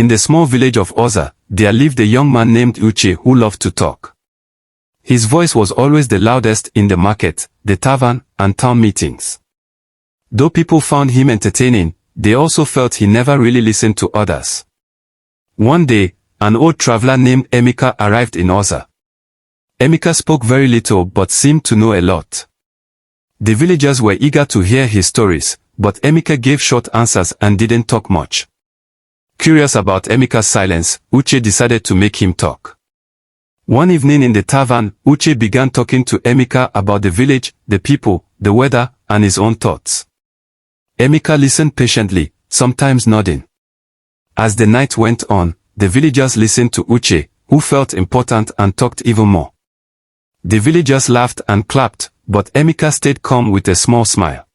In the small village of Oza, there lived a young man named Uche who loved to talk. His voice was always the loudest in the market, the tavern, and town meetings. Though people found him entertaining, they also felt he never really listened to others. One day, an old traveler named Emeka arrived in Oza. Emeka spoke very little but seemed to know a lot. The villagers were eager to hear his stories, but Emeka gave short answers and didn't talk much. Curious about Emeka's silence, Uche decided to make him talk. One evening in the tavern, Uche began talking to Emeka about the village, the people, the weather, and his own thoughts. Emeka listened patiently, sometimes nodding. As the night went on, the villagers listened to Uche, who felt important and talked even more. The villagers laughed and clapped, but Emeka stayed calm with a small smile.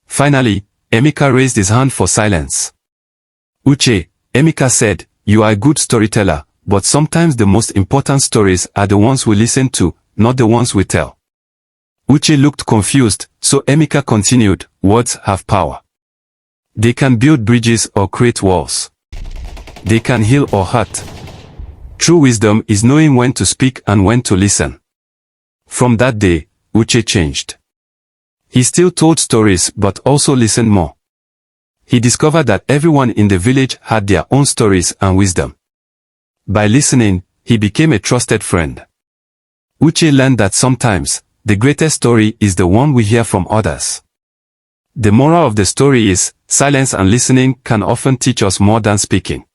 Finally, Emeka raised his hand for silence. Uche, Emeka said, you are a good storyteller, but sometimes the most important stories are the ones we listen to, not the ones we tell. Uche looked confused, so Emeka continued, words have power. They can build bridges or create walls. They can heal or hurt. True wisdom is knowing when to speak and when to listen. From that day, Uche changed. He still told stories but also listened more. He discovered that everyone in the village had their own stories and wisdom. By listening, he became a trusted friend. Uche learned that sometimes, the greatest story is the one we hear from others. The moral of the story is, silence and listening can often teach us more than speaking.